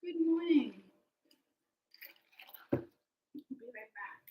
Good morning. I'll be right back.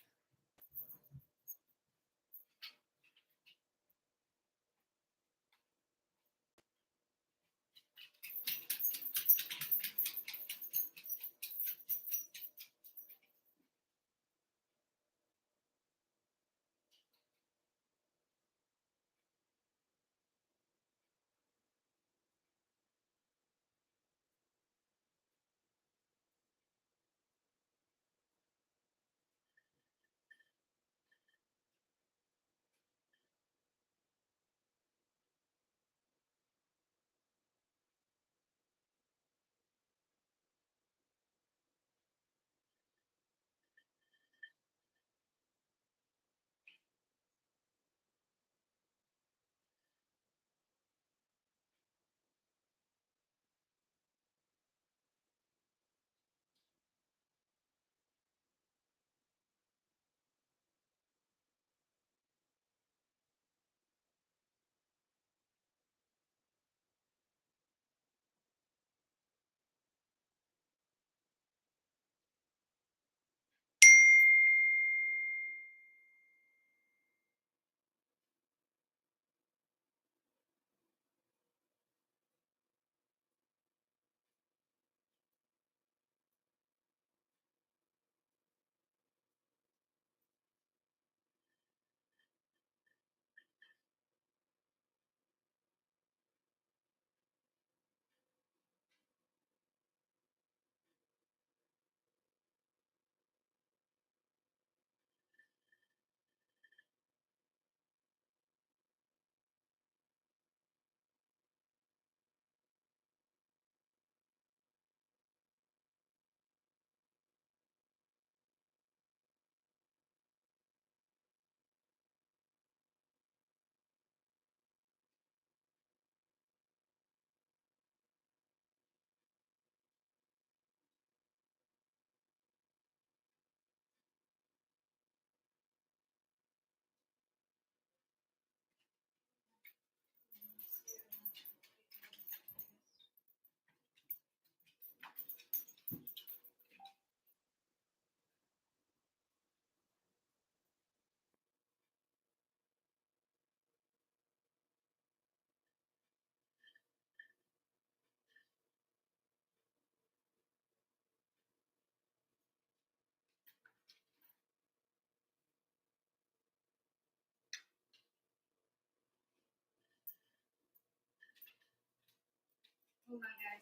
Hold on, guys.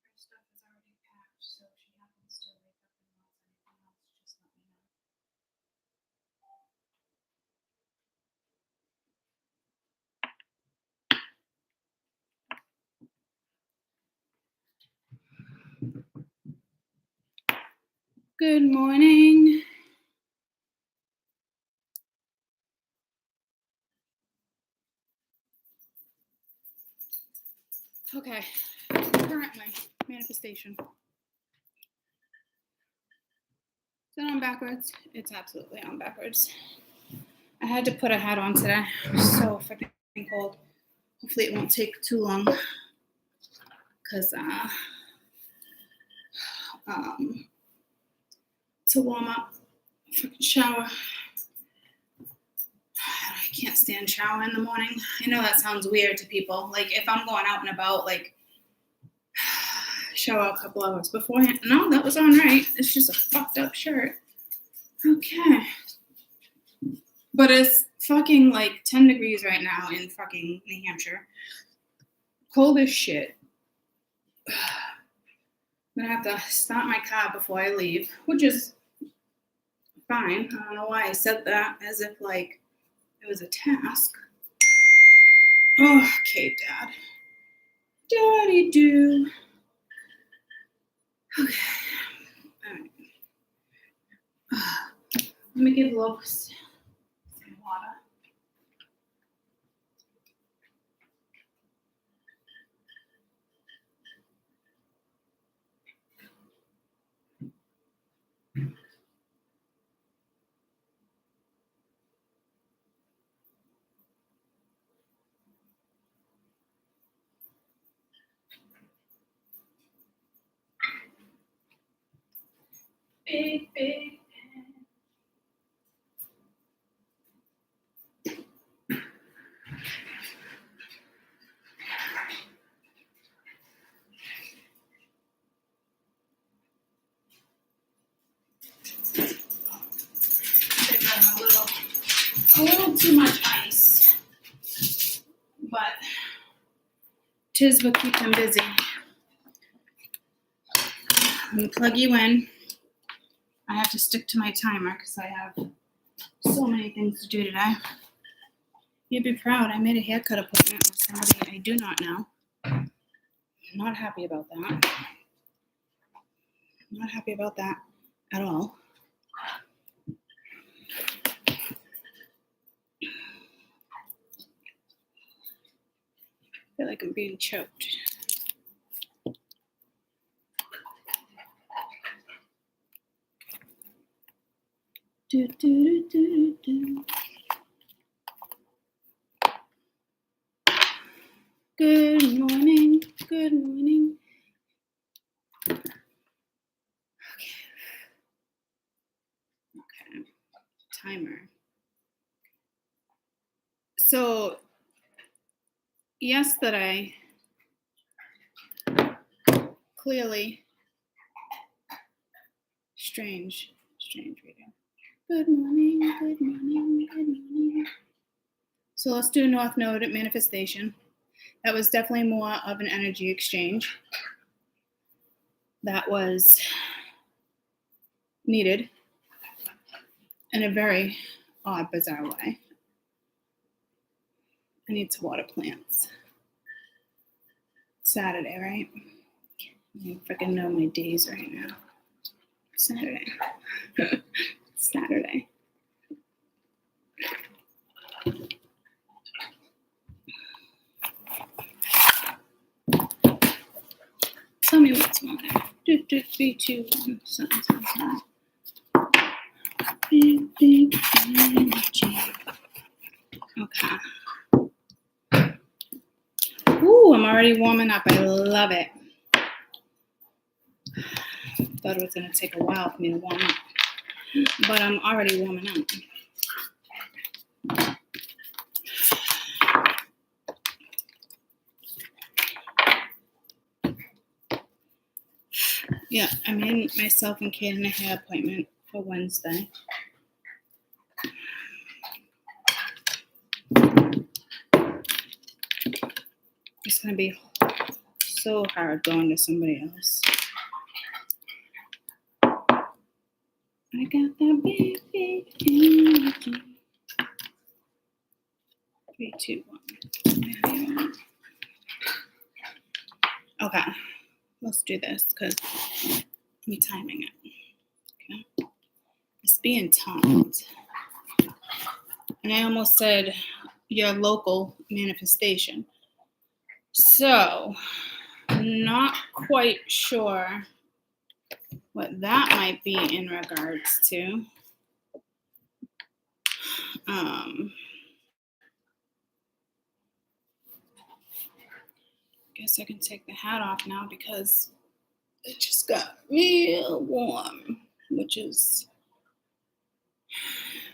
Her stuff is already packed, so if she happens to wake up and wants anything else, just let me know. Good morning. Okay, currently, manifestation. Is it on backwards? It's absolutely on backwards. I had to put a hat on today. It was so freaking cold. Hopefully it won't take too long. Because to warm up, freaking shower. I can't stand shower in the morning. I know that sounds weird to people. Like if I'm going out and about, like shower a couple hours beforehand. No, that was on right. It's just a fucked up shirt. Okay. But it's fucking like 10 degrees right now in fucking New Hampshire. Cold as shit. I'm gonna have to start my car before I leave, which is fine. I don't know why I said that as if like it was a task. Oh, okay, Dad. Daddy do. Okay. All right. Let me give Locust some water. big, big. A little too much ice, but 'tis what keep them busy. I'm gonna plug you in. I have to stick to my timer because I have so many things to do today. You'd be proud. I made a haircut appointment with somebody I do not know. I'm not happy about that. I'm not happy about that at all. I feel like I'm being choked. Do, do, do, do, do. Good morning. Good morning. Okay. Timer. So yesterday, clearly, strange reading. Good morning, good morning, good morning. So let's do North Node at manifestation. That was definitely more of an energy exchange. That was needed in a very odd, bizarre way. I need to water plants. Saturday, right? I freaking know my days right now. Saturday. Saturday. Tell me what's wrong. 3, 2, 1. Sun. Big energy. Okay. Ooh, I'm already warming up. I love it. Thought it was going to take a while for me to warm up. But I'm already warming up. Yeah, I made myself and Kaden a hair appointment for Wednesday. It's going to be so hard going to somebody else. I got that big energy. 3, 2, 1. Okay, let's do this because I'm timing it. Okay, it's being timed. And I almost said your local manifestation. So, not quite sure what that might be in regards to. Guess I can take the hat off now because it just got real warm, which is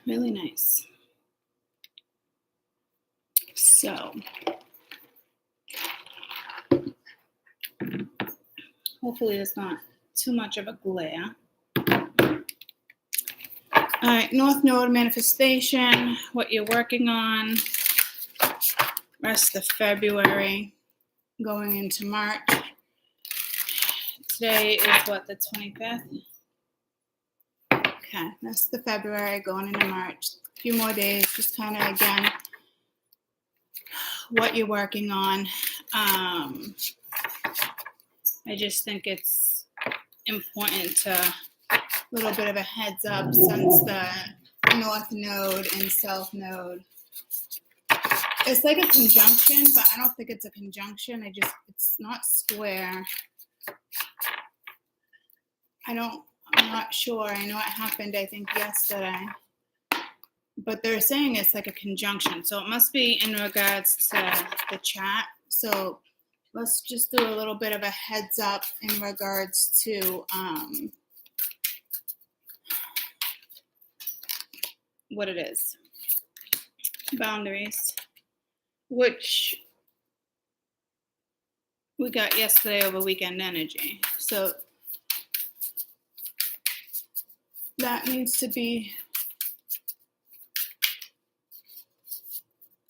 really nice. So, hopefully it's not too much of a glare. All right, North Node manifestation, what you're working on, rest of February, going into March. Today is what, the 25th? Okay, that's the February going into March. A few more days, just kind of again, what you're working on. I just think it's important to a little bit of a heads up since the North Node and South Node. It's like a conjunction, but I don't think it's a conjunction. It's not square. I'm not sure. I know it happened, I think, yesterday. But they're saying it's like a conjunction. So it must be in regards to the chat. So let's just do a little bit of a heads up in regards to what it is. Boundaries, which we got yesterday over weekend energy. So that needs to be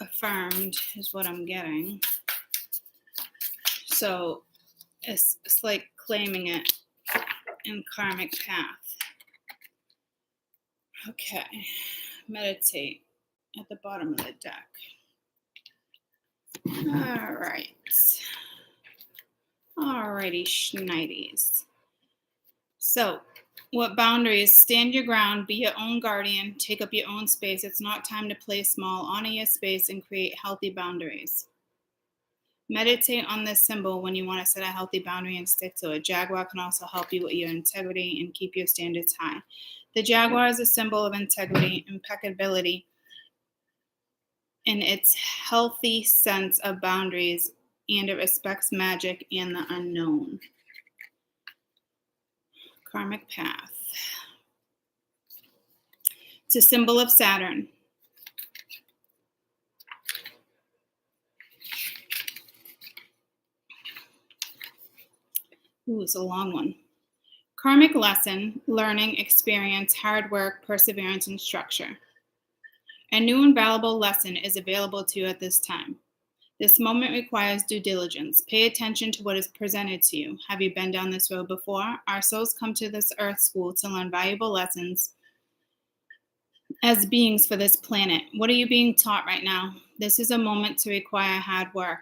affirmed is what I'm getting. So it's like claiming it in karmic path. Okay, meditate at the bottom of the deck. All right. Alrighty, schnighties. So, what boundaries? Stand your ground, be your own guardian, take up your own space. It's not time to play small. Honor your space and create healthy boundaries. Meditate on this symbol when you want to set a healthy boundary and stick to it. Jaguar can also help you with your integrity and keep your standards high. The jaguar is a symbol of integrity, impeccability, and its healthy sense of boundaries, and it respects magic and the unknown. Karmic path. It's a symbol of Saturn. Ooh, it's a long one. Karmic lesson, learning, experience, hard work, perseverance, and structure. A new and valuable lesson is available to you at this time. This moment requires due diligence. Pay attention to what is presented to you. Have you been down this road before? Our souls come to this earth school to learn valuable lessons as beings for this planet. What are you being taught right now? This is a moment to require hard work,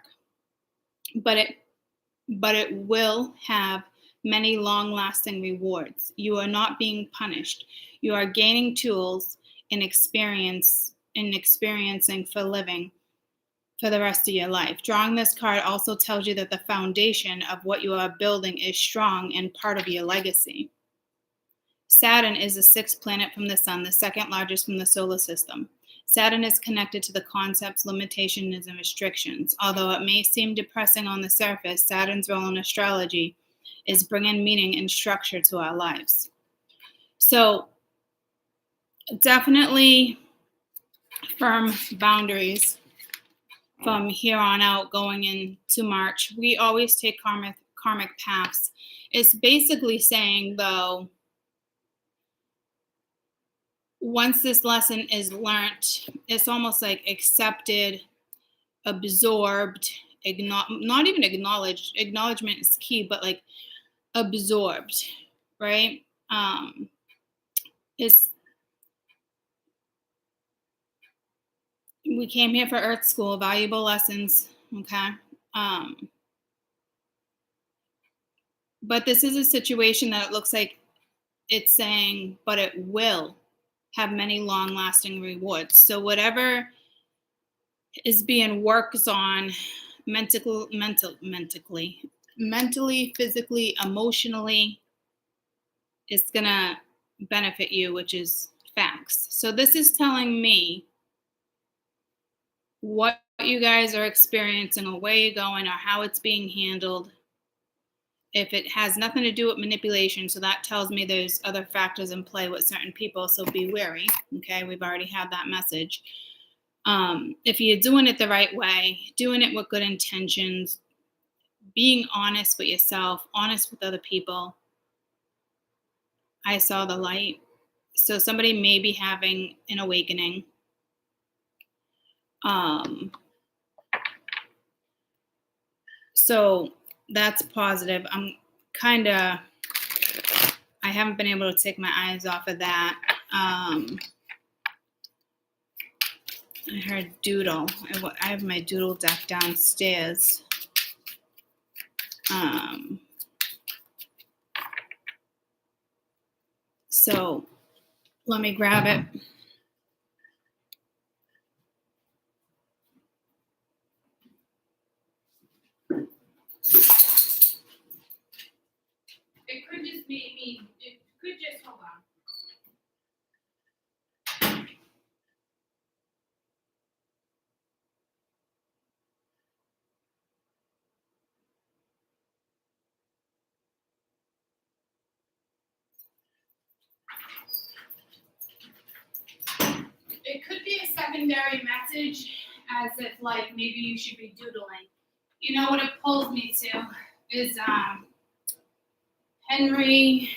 but it will have many long-lasting rewards. You are not being punished. You are gaining tools and experiencing for living for the rest of your life. Drawing this card also tells you that the foundation of what you are building is strong and part of your legacy. Saturn is the sixth planet from the sun, the second largest from the solar system. Saturn is connected to the concepts, limitations, and restrictions. Although it may seem depressing on the surface, Saturn's role in astrology is bringing meaning and structure to our lives. So definitely firm boundaries from here on out going into March. We always take karmic paths. It's basically saying, though, once this lesson is learnt, it's almost like accepted, absorbed, not even acknowledged. Acknowledgement is key, but like absorbed, right? We came here for Earth School, valuable lessons, okay? But this is a situation that it looks like it's saying, but it will have many long-lasting rewards. So whatever is being worked on mentally, physically, emotionally, is going to benefit you, which is facts. So this is telling me what you guys are experiencing or where you're going or how it's being handled. If it has nothing to do with manipulation, so that tells me there's other factors in play with certain people, so be wary, okay? We've already had that message. If you're doing it the right way, doing it with good intentions, being honest with yourself, honest with other people, I saw the light. So somebody may be having an awakening. So that's positive. I haven't been able to take my eyes off of that. I heard doodle. I have my doodle deck downstairs. So let me grab it. It could just be me. It could just, hold on. secondary message as if like maybe you should be doodling. You know what it pulls me to is Henry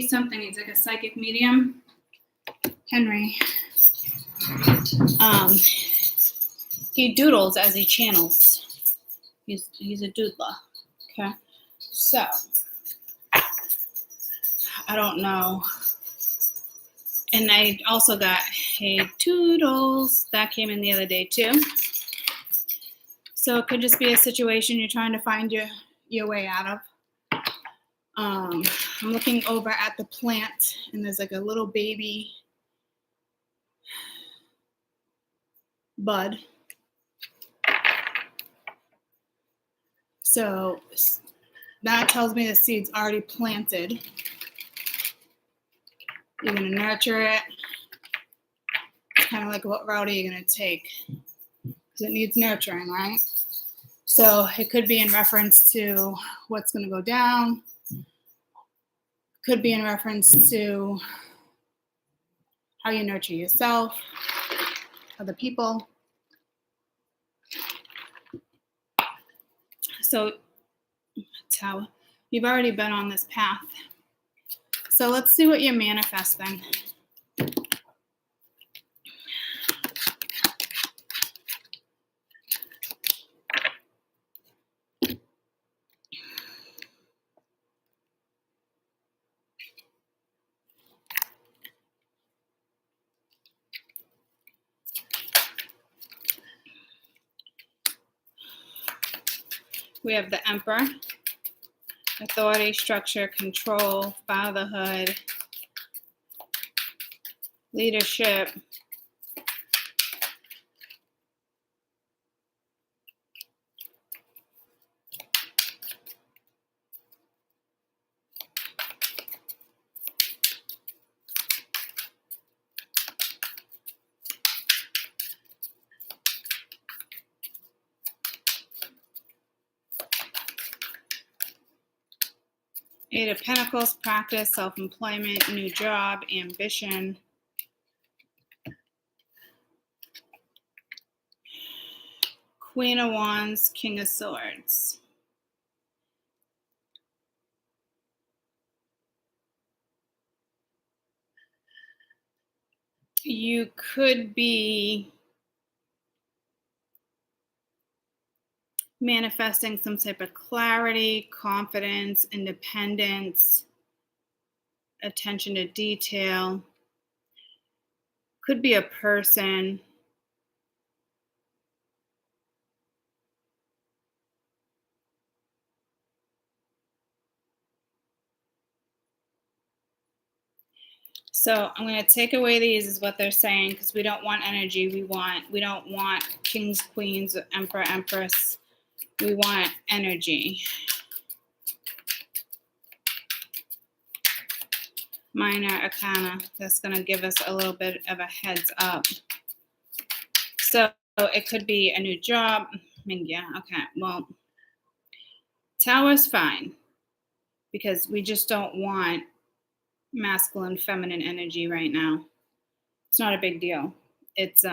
something. He's like a psychic medium. Henry. He doodles as he channels. He's a doodler. Okay. So I don't know. And I also got Hey Toodles. That came in the other day too. So it could just be a situation you're trying to find your way out of. I'm looking over at the plant, and there's like a little baby bud. So that tells me the seed's already planted. You're going to nurture it. Kind of like, what route are you going to take? Because it needs nurturing, right? So it could be in reference to what's going to go down. Could be in reference to how you nurture yourself, other people. So that's how you've already been on this path. So let's see what you're manifesting. We have the Emperor, authority, structure, control, fatherhood, leadership, Eight of Pentacles, practice, self-employment, new job, ambition. Queen of Wands, King of Swords. You could be manifesting some type of clarity, confidence, independence, attention to detail. Could be a person. So I'm going to take away these is what they're saying, because we don't want energy. We don't want kings, queens, emperor, empress. We want energy. Minor arcana. That's going to give us a little bit of a heads up. So it could be a new job. I mean, yeah, okay. Well, Tower's fine, because we just don't want masculine, feminine energy right now. It's not a big deal. It's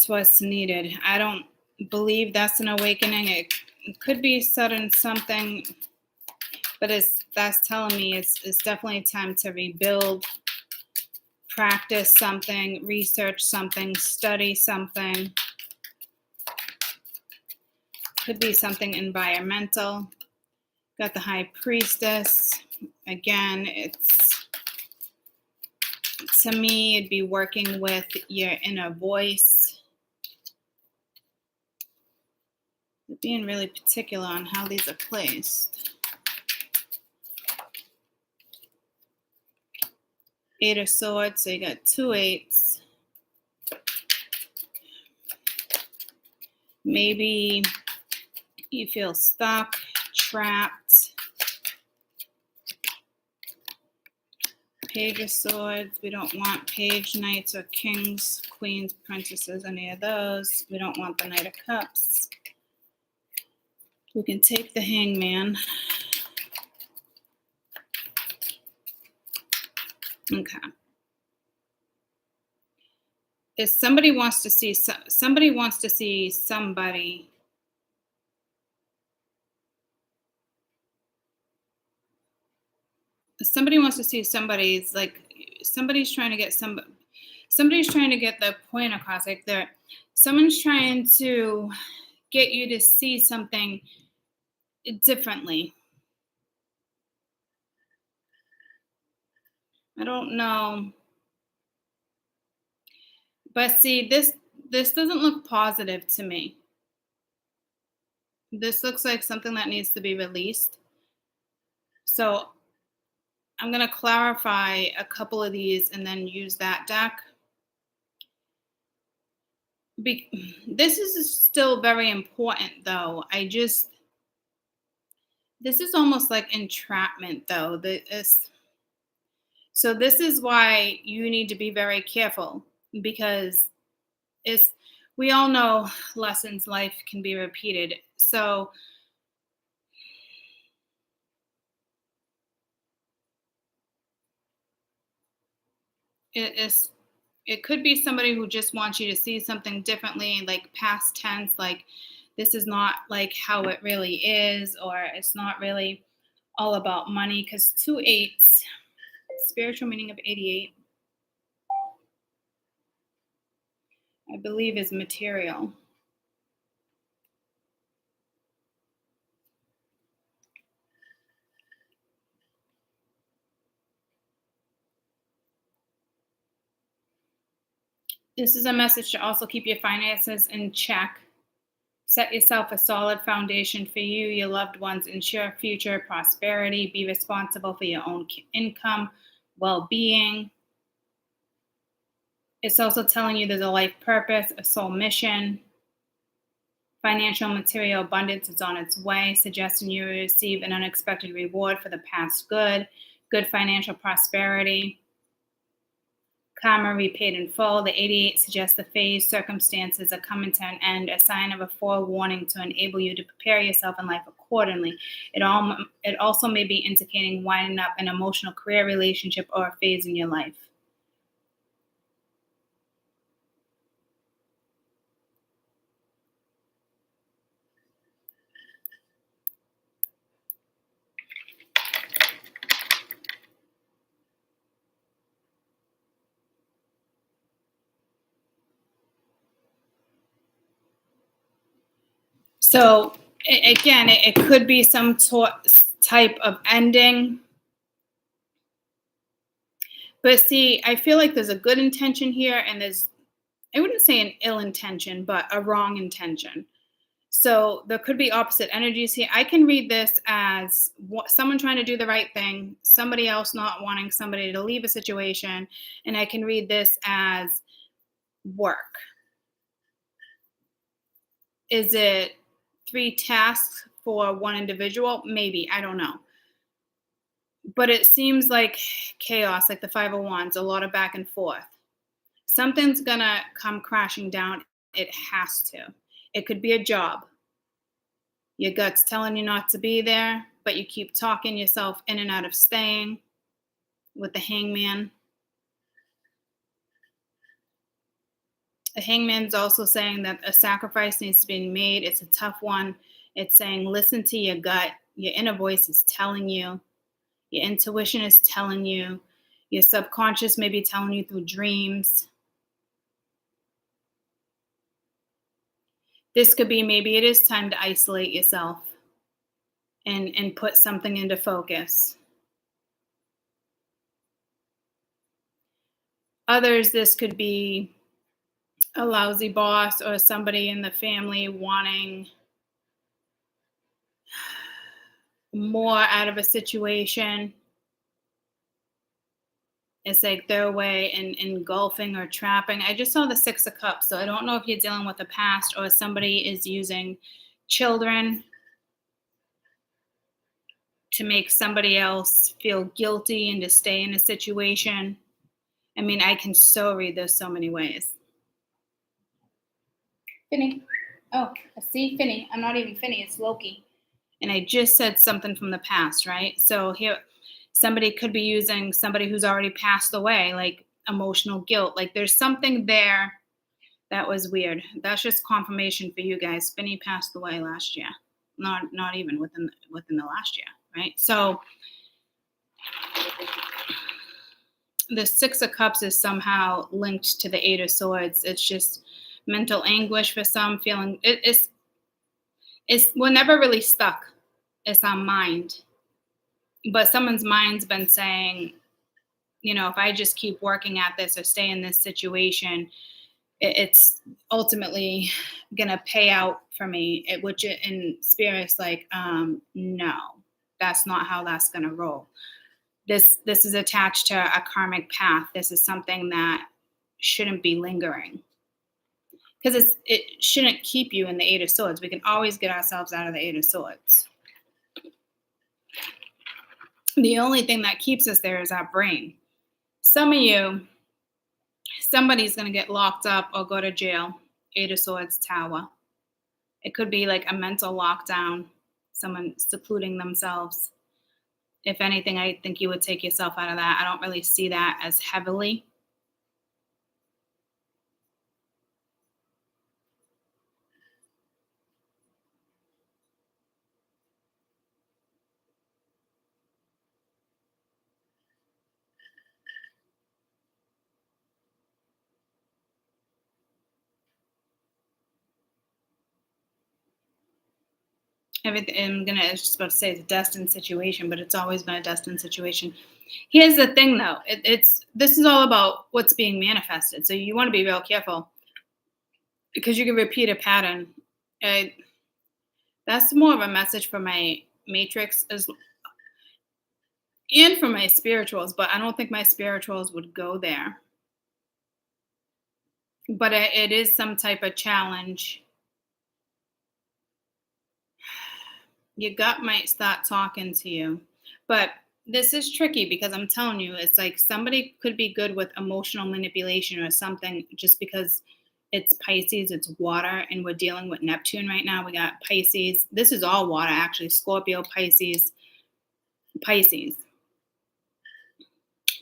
what's needed. I don't believe that's an awakening. It could be sudden something, but that's telling me it's definitely time to rebuild, practice something, research something, study something. Could be something environmental. Got the High Priestess. Again, to me, it'd be working with your inner voice. Being really particular on how these are placed. Eight of Swords, so you got 2 8s. Maybe you feel stuck, trapped. Page of Swords, we don't want page, knights, or kings, queens, princesses, any of those. We don't want the Knight of Cups. We can take the Hangman. Okay. is somebody wants to see somebody wants to see somebody. Somebody wants to see somebody's like somebody's trying to get somebody's trying to get the point across. Like someone's trying to get you to see something differently. I don't know. But see, this doesn't look positive to me. This looks like something that needs to be released. So I'm going to clarify a couple of these and then use that deck. This is still very important, though. This is almost like entrapment, though. So this is why you need to be very careful, because we all know lessons life can be repeated. So it could be somebody who just wants you to see something differently, like past tense, like this is not like how it really is, or it's not really all about money, because 2/8, spiritual meaning of 88, I believe is material. This is a message to also keep your finances in check. Set yourself a solid foundation for you, your loved ones, ensure future prosperity, be responsible for your own income, well-being. It's also telling you there's a life purpose, a soul mission. Financial material abundance is on its way, suggesting you receive an unexpected reward for the past good financial prosperity. Karma repaid in full. The 88 suggests the phase circumstances are coming to an end, a sign of a forewarning to enable you to prepare yourself in life accordingly. It also may be indicating winding up an emotional career relationship or a phase in your life. So again, it could be some type of ending. But see, I feel like there's a good intention here, and I wouldn't say an ill intention, but a wrong intention. So there could be opposite energies here. I can read this as someone trying to do the right thing, somebody else not wanting somebody to leave a situation, and I can read this as work. Is it 3 tasks for one individual? Maybe, I don't know. But it seems like chaos, like the 5 of Wands, a lot of back and forth. Something's gonna come crashing down. It has to. It could be a job. Your gut's telling you not to be there, but you keep talking yourself in and out of staying with the Hangman. The Hangman's also saying that a sacrifice needs to be made. It's a tough one. It's saying listen to your gut. Your inner voice is telling you. Your intuition is telling you. Your subconscious may be telling you through dreams. This could be maybe it is time to isolate yourself and put something into focus. Others, this could be a lousy boss or somebody in the family wanting more out of a situation. It's like their way in engulfing or trapping. I just saw the 6 of Cups, so I don't know if you're dealing with the past or somebody is using children to make somebody else feel guilty and to stay in a situation. I mean, I can so read this so many ways. Finny. Oh, I see Finny. I'm not even Finny, it's Loki. And I just said something from the past, right? So here, somebody could be using somebody who's already passed away, like emotional guilt. Like there's something there That was weird. That's just confirmation for you guys. Spinny passed away last year. Not even within the last year, right? So the Six of Cups is somehow linked to the Eight of Swords. It's just mental anguish for some, feeling it's we're never really stuck. It's our mind. But someone's mind's been saying, if I just keep working at this or stay in this situation, it's ultimately gonna pay out for me. Which in spirit's like, no, that's not how that's gonna roll. This is attached to a karmic path. This is something that shouldn't be lingering, because it shouldn't keep you in the Eight of Swords. We can always get ourselves out of the Eight of Swords. The only thing that keeps us there is our brain. Some of you, somebody's going to get locked up or go to jail. Eight of Swords, Tower. It could be like a mental lockdown, someone secluding themselves. If anything, I think you would take yourself out of that. I don't really see that as heavily. Everything I was just about to say it's a destined situation, but it's always been a destined situation. Here's the thing, though. This is all about what's being manifested. So you want to be real careful, because you can repeat a pattern. That's more of a message for my matrix and for my spirituals, but I don't think my spirituals would go there. But it is some type of challenge. Your gut might start talking to you. But this is tricky, because I'm telling you, it's like somebody could be good with emotional manipulation or something, just because it's Pisces, it's water, and we're dealing with Neptune right now. We got Pisces. This is all water, actually. Scorpio, Pisces.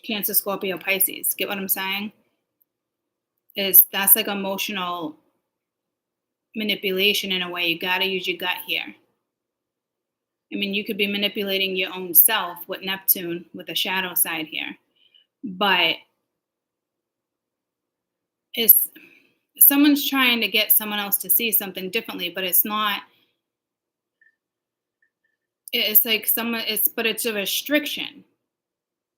Cancer, Scorpio, Pisces. Get what I'm saying? That's like emotional manipulation in a way. You got to use your gut here. I mean, you could be manipulating your own self with Neptune, with the shadow side here. But someone's trying to get someone else to see something differently, but it's not. It's like but it's a restriction.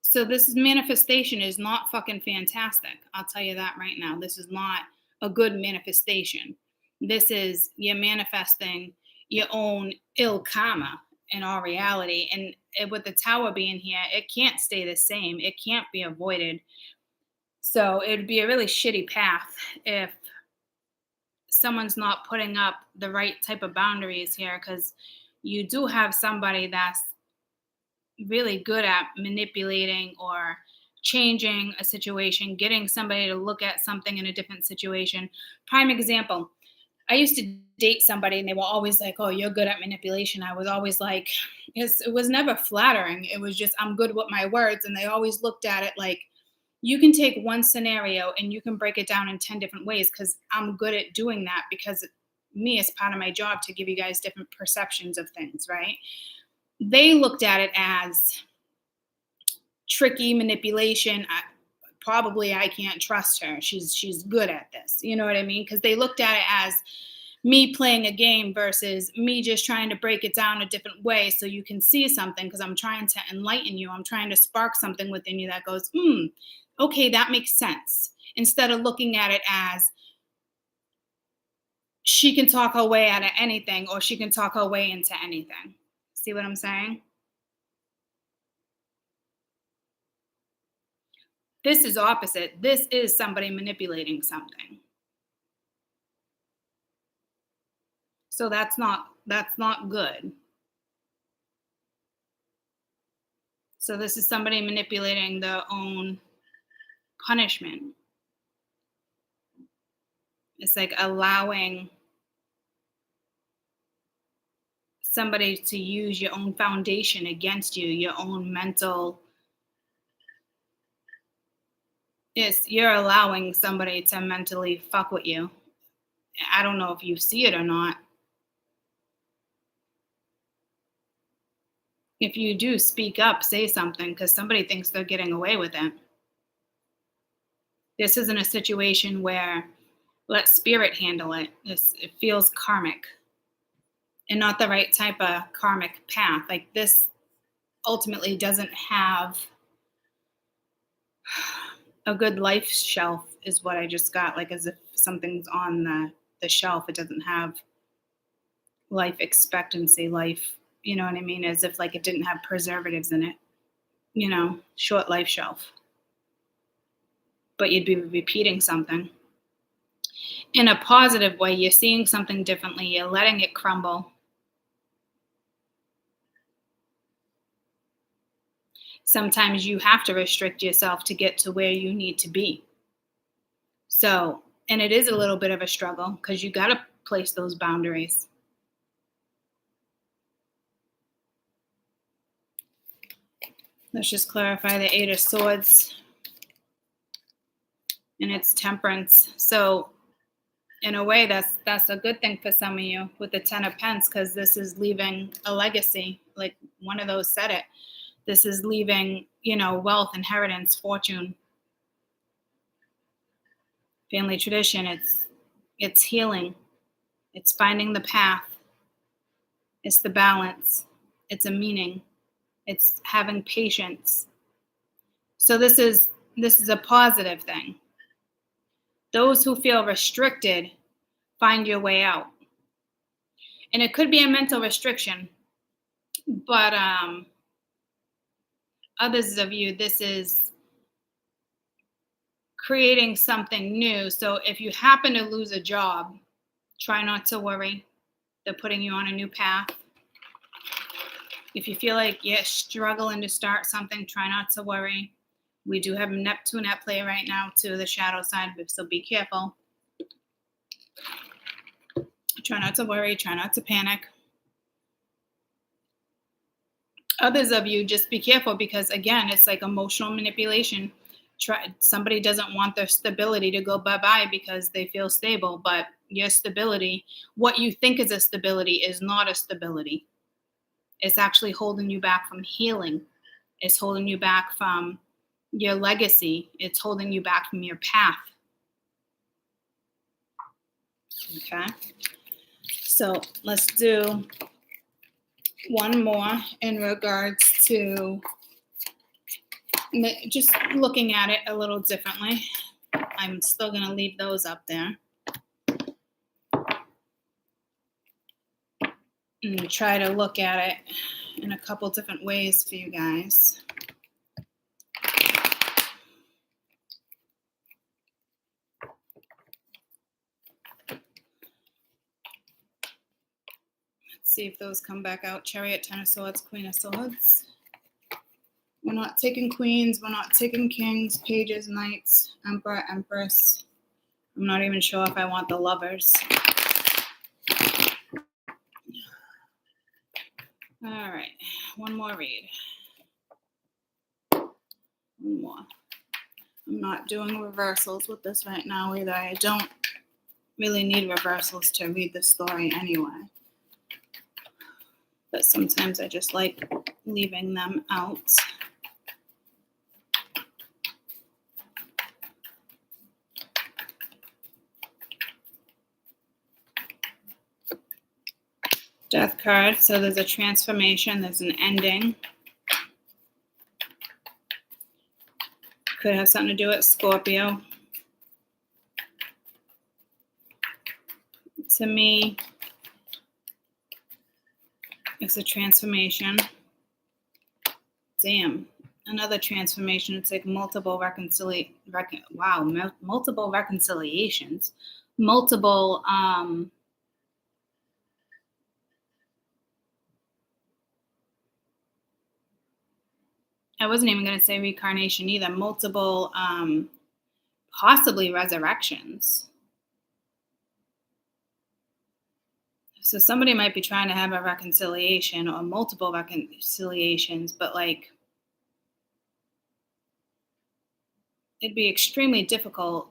So this manifestation is not fucking fantastic. I'll tell you that right now. This is not a good manifestation. This is, you're manifesting your own ill karma in all reality. And with the Tower being here, it can't stay the same. It can't be avoided. So it'd be a really shitty path if someone's not putting up the right type of boundaries here, because you do have somebody that's really good at manipulating or changing a situation, getting somebody to look at something in a different situation. Prime example, I used to date somebody and they were always like, oh, you're good at manipulation. I was always like, it was never flattering. It was just, I'm good with my words. And they always looked at it like, you can take one scenario and you can break it down in 10 different ways, because I'm good at doing that, because me, it's part of my job to give you guys different perceptions of things, right? They looked at it as tricky manipulation. Probably I can't trust her. She's good at this. You know what I mean? Because they looked at it as me playing a game versus me just trying to break it down a different way so you can see something, because I'm trying to enlighten you. I'm trying to spark something within you that goes, okay, that makes sense. Instead of looking at it as she can talk her way out of anything, or she can talk her way into anything. See what I'm saying? This is opposite. This is somebody manipulating something. So that's not good. So this is somebody manipulating their own punishment. It's like allowing somebody to use your own foundation against you, your own mental. Yes, you're allowing somebody to mentally fuck with you I don't know if you see it or not. If you do, speak up, say something, because somebody thinks they're getting away with it. This isn't a situation where let spirit handle it. It feels karmic and not the right type of karmic path. Like this ultimately doesn't have a good life shelf is what I just got. Like as if something's on the shelf. It doesn't have life expectancy, life, you know what I mean? As if like it didn't have preservatives in it, short life shelf. But you'd be repeating something. In a positive way, you're seeing something differently. You're letting it crumble. Sometimes you have to restrict yourself to get to where you need to be. So, and it is a little bit of a struggle because you got to place those boundaries. Let's just clarify the 8 of Swords and it's temperance. So in a way, that's a good thing for some of you with the 10 of Pence, because this is leaving a legacy. Like one of those said it. This is leaving, wealth, inheritance, fortune, family tradition. It's healing. It's finding the path. It's the balance. It's a meaning. It's having patience. So this is a positive thing. Those who feel restricted, find your way out. And it could be a mental restriction, but others of you, this is creating something new. So if you happen to lose a job, try not to worry. They're putting you on a new path. If you feel like you're struggling to start something, try not to worry. We do have Neptune at play right now to the shadow side, so be careful. Try not to worry. Try not to panic. Others of you, just be careful because, again, it's like emotional manipulation. Somebody doesn't want their stability to go bye-bye because they feel stable, but your stability, what you think is a stability is not a stability. It's actually holding you back from healing. It's holding you back from your legacy. It's holding you back from your path. Okay. So let's do one more in regards to just looking at it a little differently. I'm still going to leave those up there. And try to look at it in a couple different ways for you guys. Let's see if those come back out. Chariot, 10 of Swords, Queen of Swords. We're not taking queens. We're not taking kings, pages, knights, emperor, empress. I'm not even sure if I want the lovers. All right, one more read. One more. I'm not doing reversals with this right now either. I don't really need reversals to read the story anyway. But sometimes I just like leaving them out. Death card, so there's a transformation, there's an ending. Could have something to do with Scorpio. To me, it's a transformation. Damn, another transformation. It's like multiple multiple reconciliations. Multiple I wasn't even going to say reincarnation either. Multiple, possibly resurrections. So somebody might be trying to have a reconciliation or multiple reconciliations, but like it'd be extremely difficult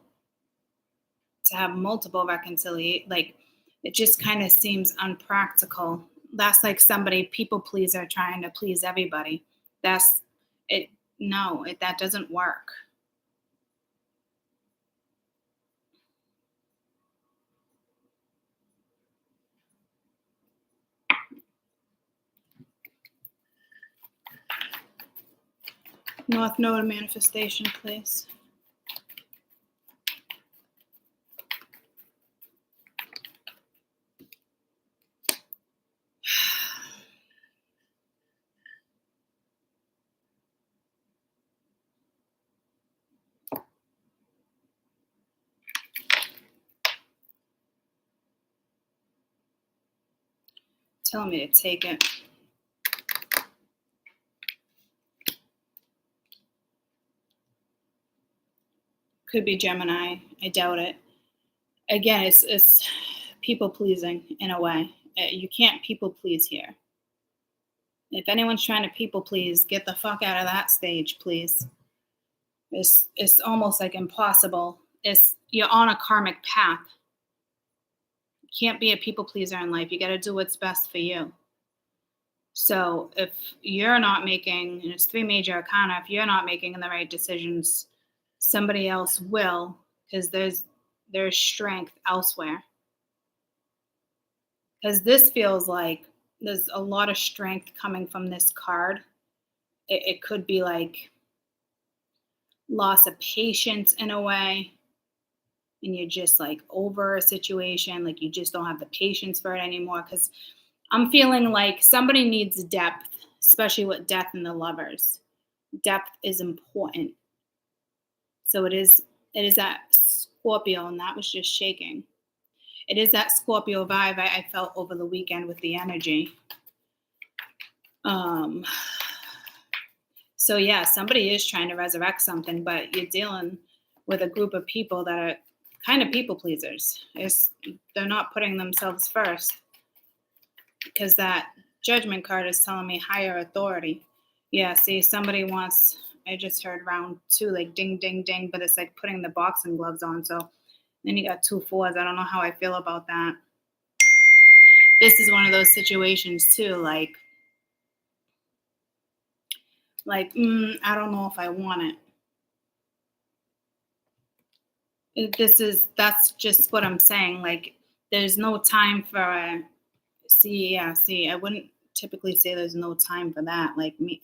to have multiple reconciliate. Like, it just kind of seems unpractical. That's like somebody people pleaser trying to please everybody. That's it. No, that doesn't work. North Node manifestation, please. Telling me to take it. Could be Gemini. I doubt it. Again, it's people pleasing in a way. You can't people please here. If anyone's trying to people please, get the fuck out of that stage, please. It's almost like impossible. You're on a karmic path. You can't be a people pleaser in life. You got to do what's best for you. So if you're not making, and it's 3 major arcana, if you're not making the right decisions, somebody else will, because there's strength elsewhere. Because this feels like there's a lot of strength coming from this card. It could be like loss of patience in a way, and you're just like over a situation, like you just don't have the patience for it anymore. Because I'm feeling like somebody needs depth, especially with death in the Lovers. Depth is important. So it is that Scorpio, and that was just shaking. It is that Scorpio vibe I felt over the weekend with the energy. So yeah, somebody is trying to resurrect something, but you're dealing with a group of people that are kind of people pleasers. They're not putting themselves first, because that Judgment card is telling me higher authority. Yeah, see, somebody wants, I just heard round 2, like ding, ding, ding, but it's like putting the boxing gloves on. So then you got 2 4s. I don't know how I feel about that. This is one of those situations too, like I don't know if I want it. That's just what I'm saying. Like, there's no time for I wouldn't typically say there's no time for that. Like me.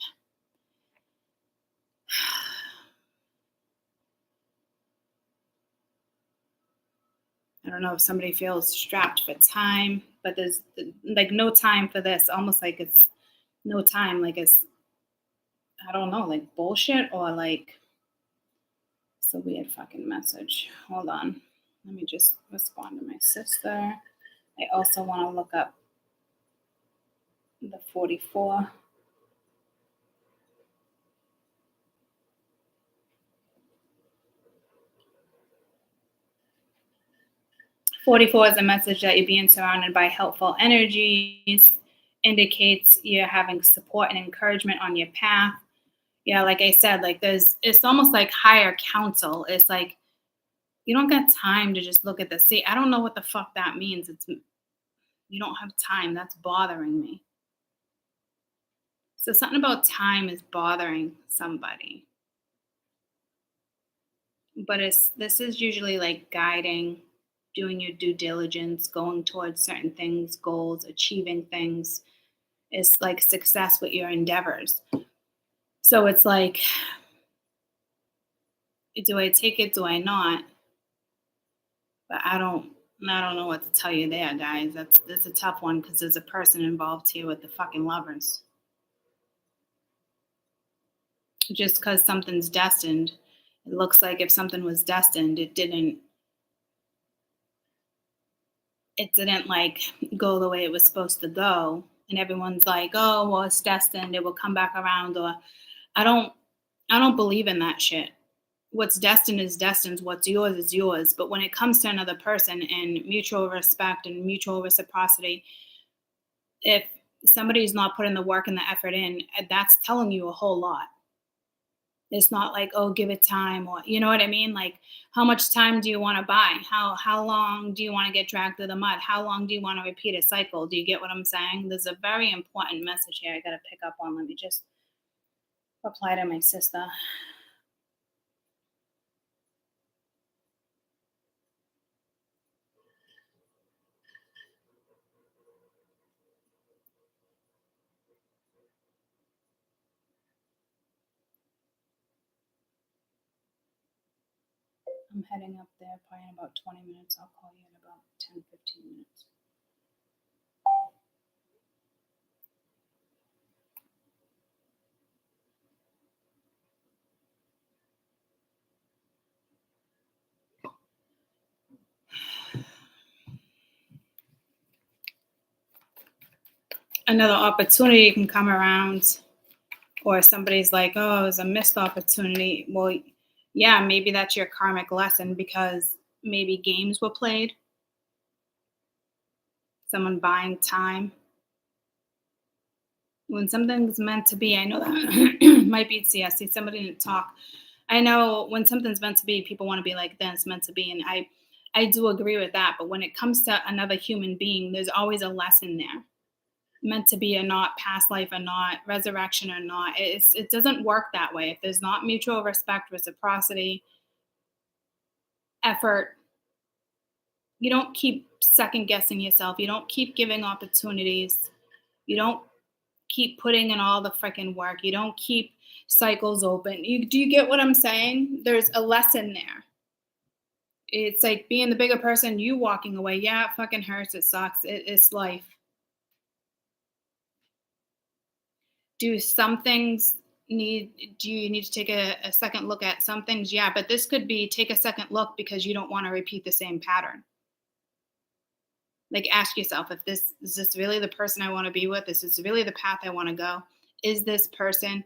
I don't know if somebody feels strapped for time, but there's like no time for this. Almost like it's no time. Like it's, I don't know, like bullshit, or like it's a weird fucking message. Hold on. Let me just respond to my sister. I also want to look up the 44. "44 is a message that you're being surrounded by helpful energies, indicates you're having support and encouragement on your path." Yeah, like I said, like it's almost like higher counsel. It's like you don't got time to just look at the see. I don't know what the fuck that means. You don't have time. That's bothering me. So something about time is bothering somebody. But this is usually like guiding, doing your due diligence, going towards certain things, goals, achieving things. It's like success with your endeavors. So it's like, do I take it? Do I not? But I don't know what to tell you there, guys. That's a tough one, because there's a person involved here with the fucking Lovers. Just because something's destined, it looks like if something was destined, it didn't like go the way it was supposed to go. And everyone's like, oh, well, it's destined, it will come back around. Or I don't believe in that shit. What's destined is destined. What's yours is yours. But when it comes to another person and mutual respect and mutual reciprocity, if somebody's not putting the work and the effort in, that's telling you a whole lot. It's not like, oh, give it time, or you know what I mean? Like, how much time do you want to buy? How long do you want to get dragged through the mud? How long do you want to repeat a cycle? Do you get what I'm saying? There's a very important message here I gotta pick up on. Let me just reply to my sister. I'm heading up there probably in about 20 minutes. I'll call you in about 10, 15 minutes. Another opportunity can come around, or somebody's like, oh, it was a missed opportunity. Well, yeah, maybe that's your karmic lesson because maybe games were played, someone buying time. When something's meant to be, I know that might be, see, I see somebody didn't talk. I know when something's meant to be, people want to be like, then it's meant to be. And I do agree with that. But when it comes to another human being, there's always a lesson there. Meant to be or not, past life or not, resurrection or not. It doesn't work that way. If there's not mutual respect, reciprocity, effort, you don't keep second guessing yourself. You don't keep giving opportunities. You don't keep putting in all the freaking work. You don't keep cycles open. Do you get what I'm saying? There's a lesson there. It's like being the bigger person, you walking away. Yeah, it fucking hurts. It sucks. It's life. Do you need to take a second look at some things? Yeah, but this could be take a second look because you don't want to repeat the same pattern. Like, ask yourself, if this is this really the person I want to be with? Is this really the path I want to go? Is this person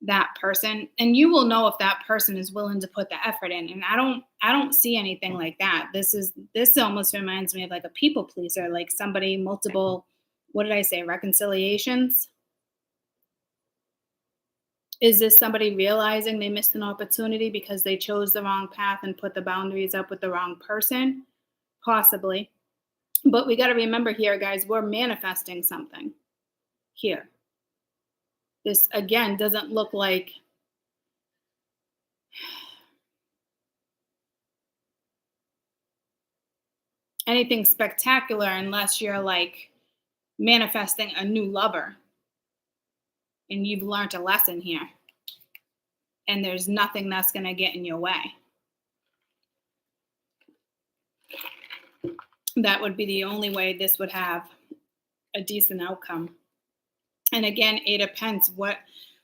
that person? And you will know if that person is willing to put the effort in. And I don't see anything like that. This almost reminds me of like a people pleaser, like somebody multiple, what did I say, reconciliations? Is this somebody realizing they missed an opportunity because they chose the wrong path and put the boundaries up with the wrong person? Possibly. But we got to remember here, guys, we're manifesting something here. This, again, doesn't look like anything spectacular unless you're like manifesting a new lover and you've learned a lesson here. And there's nothing that's going to get in your way. That would be the only way this would have a decent outcome. And again, 8 of Pence, what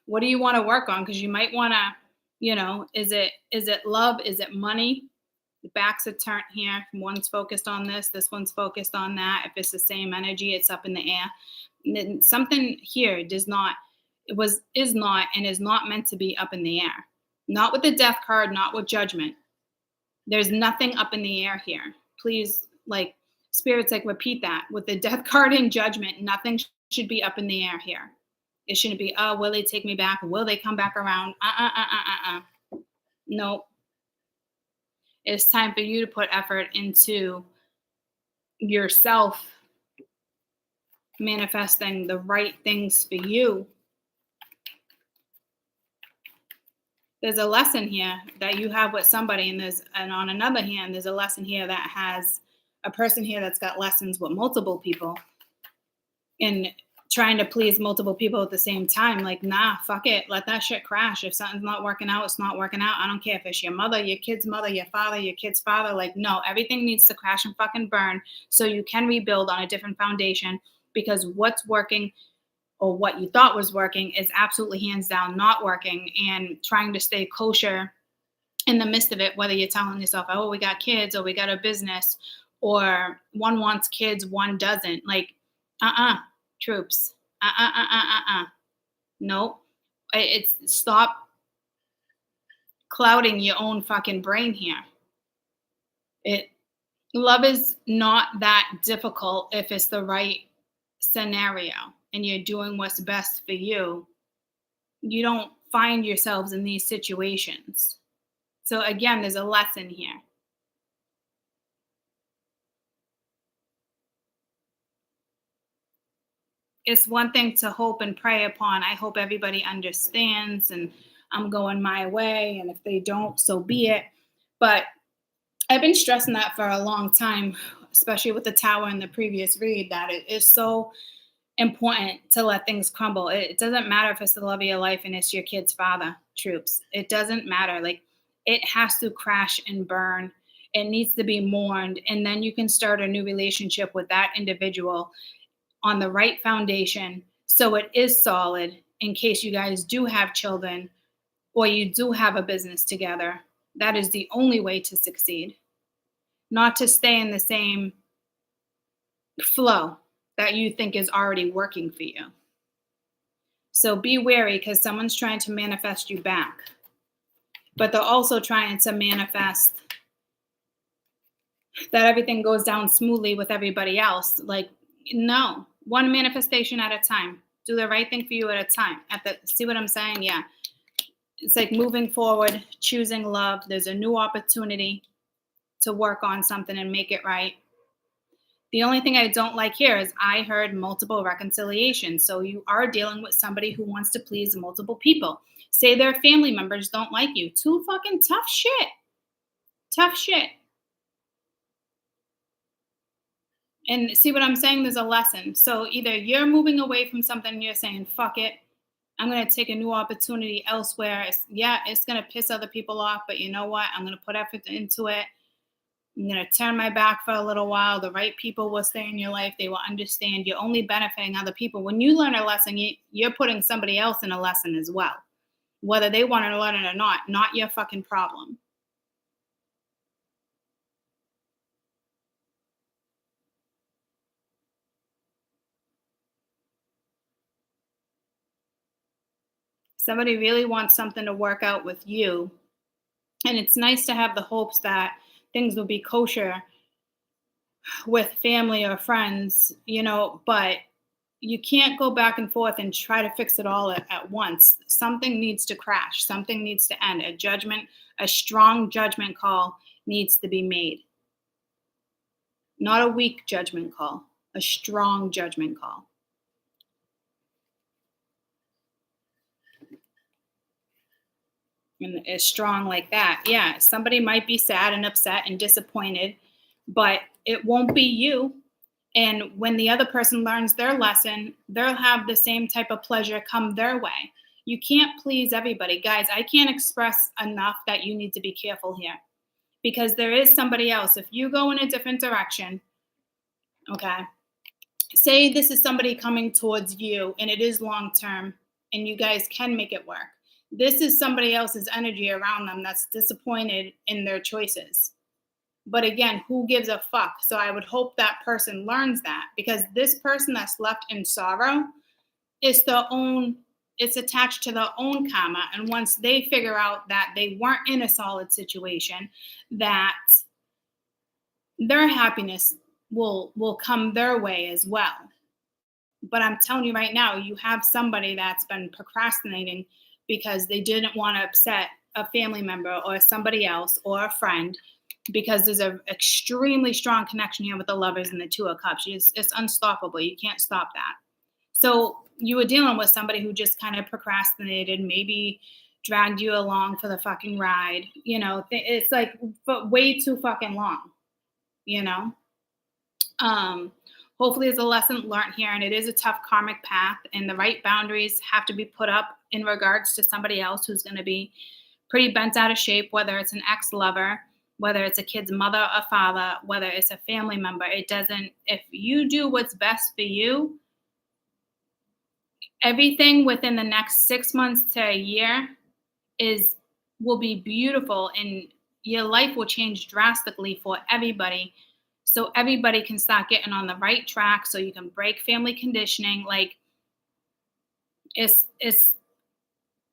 do you want to work on? Because you might want to, is it love? Is it money? The backs are turned here. One's focused on this one's focused on that. If it's the same energy, it's up in the air. And then something here is not and is not meant to be up in the air. Not with the death card, not with judgment. There's nothing up in the air here. Please, like, spirits, like, repeat that. With the death card and judgment, nothing should be up in the air here. It shouldn't be, oh, will they take me back? Will they come back around? Nope. It's time for you to put effort into yourself, manifesting the right things for you. There's a lesson here that you have with somebody, and on another hand, there's a lesson here that has a person here that's got lessons with multiple people and trying to please multiple people at the same time. Like, nah, fuck it. Let that shit crash. If something's not working out, it's not working out. I don't care if it's your mother, your kid's mother, your father, your kid's father. Like, no, everything needs to crash and fucking burn so you can rebuild on a different foundation, because what's working or what you thought was working is absolutely hands down not working. And trying to stay kosher in the midst of it, whether you're telling yourself, oh, we got kids or we got a business, or one wants kids, one doesn't. Like, troops. Nope. It's stop clouding your own fucking brain here. Love is not that difficult if it's the right scenario and you're doing what's best for you. You don't find yourselves in these situations. So again, there's a lesson here. It's one thing to hope and pray upon. I hope everybody understands and I'm going my way. And if they don't, so be it. But I've been stressing that for a long time, especially with the tower in the previous read, that it is so important to let things crumble. It doesn't matter if it's the love of your life and it's your kid's father, troops. It doesn't matter. Like, it has to crash and burn. It needs to be mourned. And then you can start a new relationship with that individual on the right foundation. So it is solid in case you guys do have children or you do have a business together. That is the only way to succeed. Not to stay in the same flow that you think is already working for you. So be wary, because someone's trying to manifest you back. But they're also trying to manifest that everything goes down smoothly with everybody else. Like, no, one manifestation at a time. Do the right thing for you at a time. See what I'm saying? Yeah. It's like moving forward, choosing love. There's a new opportunity to work on something and make it right. The only thing I don't like here is I heard multiple reconciliations. So you are dealing with somebody who wants to please multiple people. Say their family members don't like you. Too fucking tough shit. Tough shit. And see what I'm saying? There's a lesson. So either you're moving away from something and you're saying, fuck it, I'm going to take a new opportunity elsewhere. It's going to piss other people off, but you know what? I'm going to put effort into it. I'm going to turn my back for a little while. The right people will stay in your life. They will understand. You're only benefiting other people. When you learn a lesson, you're putting somebody else in a lesson as well. Whether they want to learn it or not your fucking problem. Somebody really wants something to work out with you. And it's nice to have the hopes that things will be kosher with family or friends, but you can't go back and forth and try to fix it all at once. Something needs to crash. Something needs to end. A strong judgment call needs to be made. Not a weak judgment call, a strong judgment call. And it's strong like that. Yeah, somebody might be sad and upset and disappointed, but it won't be you. And when the other person learns their lesson, they'll have the same type of pleasure come their way. You can't please everybody. Guys, I can't express enough that you need to be careful here, because there is somebody else. If you go in a different direction, okay, say this is somebody coming towards you and it is long term and you guys can make it work. This is somebody else's energy around them that's disappointed in their choices. But again, who gives a fuck? So I would hope that person learns that, because this person that's left in sorrow is it's attached to their own karma. And once they figure out that they weren't in a solid situation, that their happiness will come their way as well. But I'm telling you right now, you have somebody that's been procrastinating because they didn't want to upset a family member or somebody else or a friend, because there's an extremely strong connection here with the Lovers and the Two of Cups. It's unstoppable. You can't stop that. So you were dealing with somebody who just kind of procrastinated, maybe dragged you along for the fucking ride. It's like way too fucking long, Hopefully there's a lesson learned here, and it is a tough karmic path, and the right boundaries have to be put up in regards to somebody else who's going to be pretty bent out of shape, whether it's an ex-lover, whether it's a kid's mother or father, whether it's a family member. If you do what's best for you, everything within the next 6 months to a year will be beautiful, and your life will change drastically for everybody. So everybody can start getting on the right track, so you can break family conditioning. Like, it's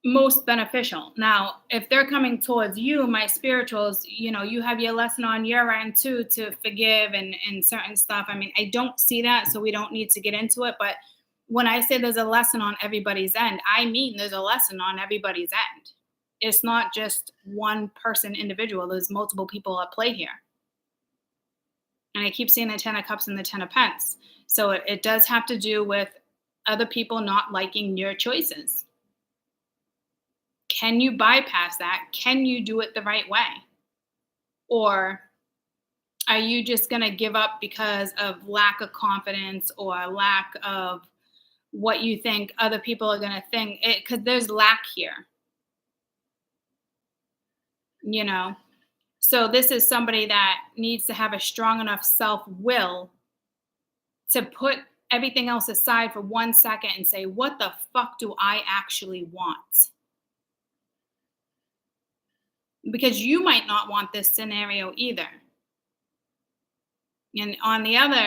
most beneficial. Now, if they're coming towards you, my spirituals, you have your lesson on your end too, to forgive and certain stuff. I mean, I don't see that, so we don't need to get into it. But when I say there's a lesson on everybody's end, I mean there's a lesson on everybody's end. It's not just one person individual. There's multiple people at play here. And I keep seeing the 10 of Cups and the 10 of Pence. So it does have to do with other people not liking your choices. Can you bypass that? Can you do it the right way? Or are you just going to give up because of lack of confidence or lack of what you think other people are going to think? Because there's lack here. You know? So this is somebody that needs to have a strong enough self-will to put everything else aside for 1 second and say, what the fuck do I actually want? Because you might not want this scenario either. And on the other,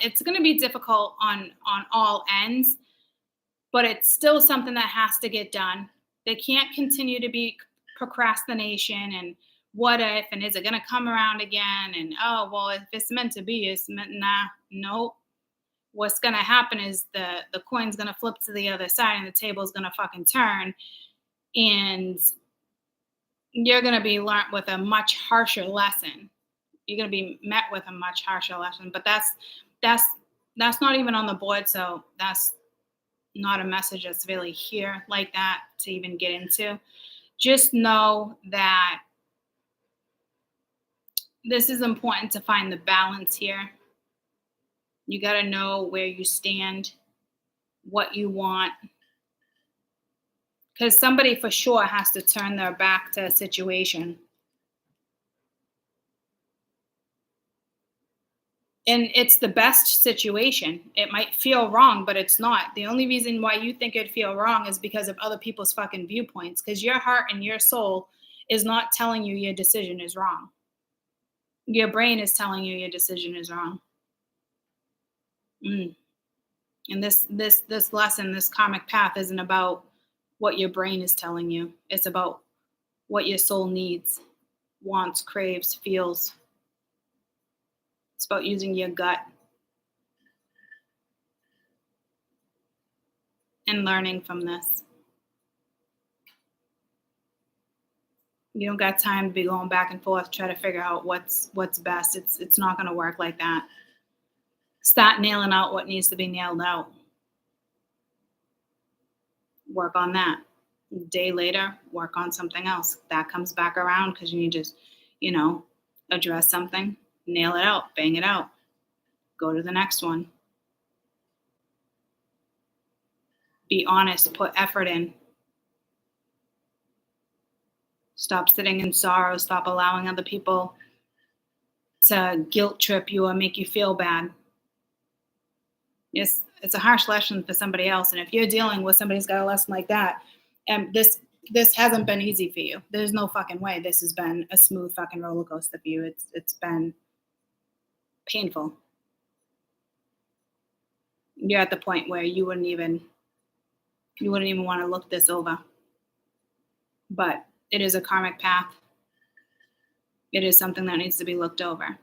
it's going to be difficult on all ends, but it's still something that has to get done. They can't continue to be procrastination and what if, and is it going to come around again? And, oh, well, if it's meant to be, it's meant, nope. What's going to happen is the coin's going to flip to the other side and the table's going to fucking turn. And you're going to be learnt with a much harsher lesson. You're going to be met with a much harsher lesson. But that's not even on the board. So that's not a message that's really here like that to even get into. Just know that this is important to find the balance here. You got to know where you stand, what you want. Because somebody for sure has to turn their back to a situation. And it's the best situation. It might feel wrong, but it's not. The only reason why you think it'd feel wrong is because of other people's fucking viewpoints. Because your heart and your soul is not telling you your decision is wrong. Your brain is telling you your decision is wrong. And this lesson, this karmic path isn't about what your brain is telling you. It's about what your soul needs, wants, craves, feels. It's about using your gut and learning from this. You don't got time to be going back and forth, try to figure out what's best. It's not going to work like that. Start nailing out what needs to be nailed out. Work on that. A day later, work on something else. That comes back around because you need to, address something, nail it out, bang it out. Go to the next one. Be honest, put effort in. Stop sitting in sorrow. Stop allowing other people to guilt trip you or make you feel bad. Yes, it's a harsh lesson for somebody else. And if you're dealing with somebody who's got a lesson like that, and this hasn't been easy for you. There's no fucking way this has been a smooth fucking roller coaster for you. It's been painful. You're at the point where you wouldn't even want to look this over. But it is a karmic path. It is something that needs to be looked over.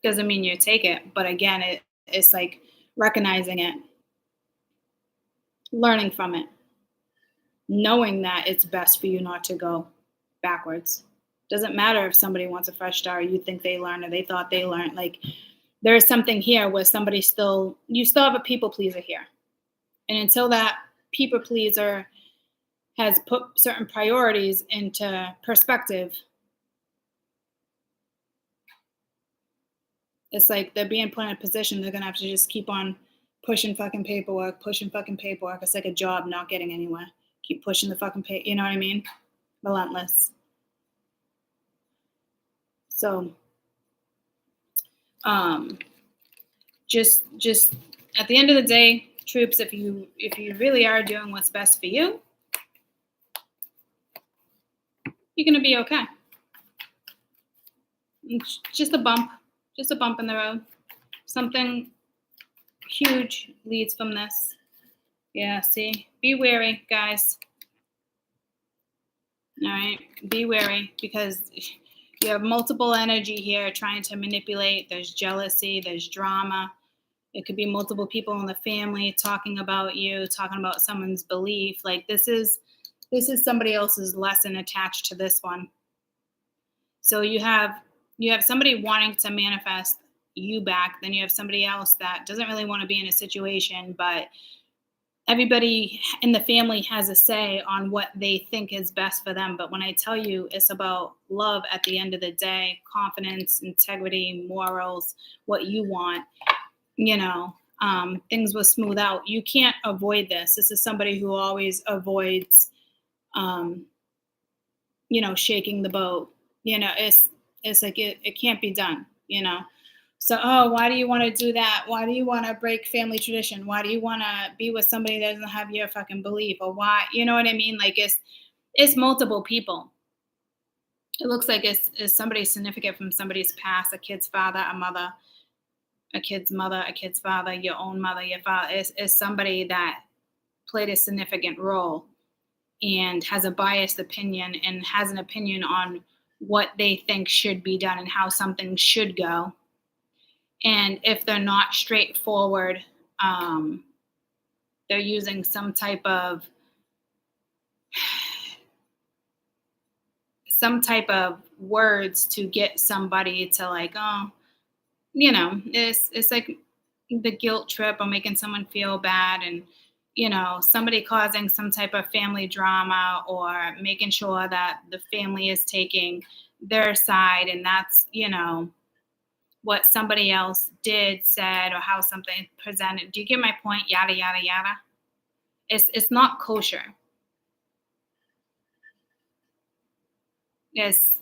Doesn't mean you take it, but again, it's like recognizing it, learning from it, knowing that it's best for you not to go backwards. Doesn't matter if somebody wants a fresh start, or you think they learned or they thought they learned. Like there is something here where you still have a people pleaser here. And until that people pleaser has put certain priorities into perspective, it's like they're being put in a position they're going to have to just keep on pushing fucking paperwork. It's like a job not getting anywhere. Keep pushing the fucking you know what I mean? Relentless. So, just at the end of the day, troops, if you really are doing what's best for you, you're going to be okay. It's just a bump in the road. Something huge leads from this. Yeah, see? Be wary, guys. All right? Be wary because you have multiple energy here trying to manipulate. There's jealousy. There's drama. It could be multiple people in the family talking about you, talking about someone's belief. Like this is somebody else's lesson attached to this one. So you have somebody wanting to manifest you back, then you have somebody else that doesn't really want to be in a situation, but everybody in the family has a say on what they think is best for them. But when I tell you it's about love at the end of the day, confidence, integrity, morals, what you want, things will smooth out. You can't avoid this. This is somebody who always avoids, shaking the boat. It's like it can't be done, So, why do you want to do that? Why do you want to break family tradition? Why do you want to be with somebody that doesn't have your fucking belief? Or why, you know what I mean? Like it's multiple people. It looks like it's somebody significant from somebody's past, a kid's father, a mother, a kid's mother, a kid's father, your own mother, your father. Is somebody that played a significant role and has a biased opinion and has an opinion on what they think should be done and how something should go. And if they're not straightforward, they're using some type of words to get somebody to like, it's like the guilt trip or making someone feel bad, and somebody causing some type of family drama or making sure that the family is taking their side, and that's what somebody else did, said, or how something presented. Do you get my point? Yada yada yada. It's not kosher. It's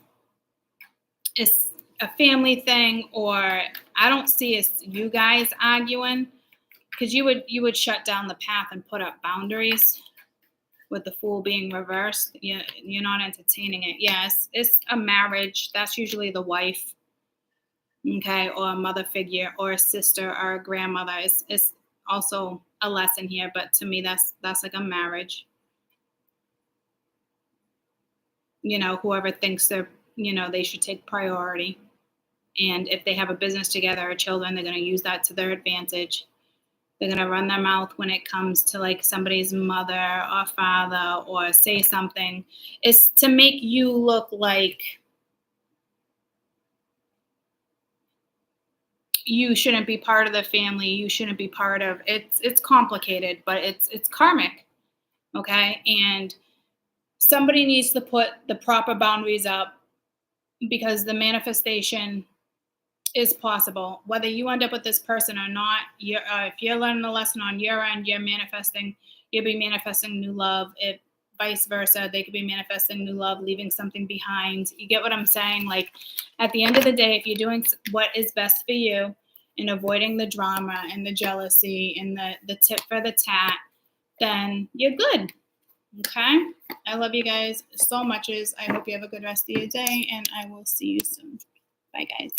a family thing, or I don't see it's you guys arguing, because you would shut down the path and put up boundaries with the Fool being reversed. You're not entertaining it. Yes, it's a marriage. That's usually the wife, okay, or a mother figure, or a sister, or a grandmother. It's also a lesson here, but to me, that's like a marriage. Whoever thinks they should take priority. And if they have a business together or children, they're going to use that to their advantage. They're going to run their mouth when it comes to like somebody's mother or father, or say something. It's to make you look like you shouldn't be part of the family. You shouldn't be part of it. It's complicated, but it's karmic. Okay. And somebody needs to put the proper boundaries up, because the manifestation is possible. Whether you end up with this person or not, if you're learning a lesson on your end, you'll be manifesting new love. If vice versa, they could be manifesting new love, leaving something behind. You get what I'm saying? Like, at the end of the day, if you're doing what is best for you and avoiding the drama and the jealousy and the tit for the tat, then you're good. Okay? I love you guys so much. I hope you have a good rest of your day, and I will see you soon. Bye, guys.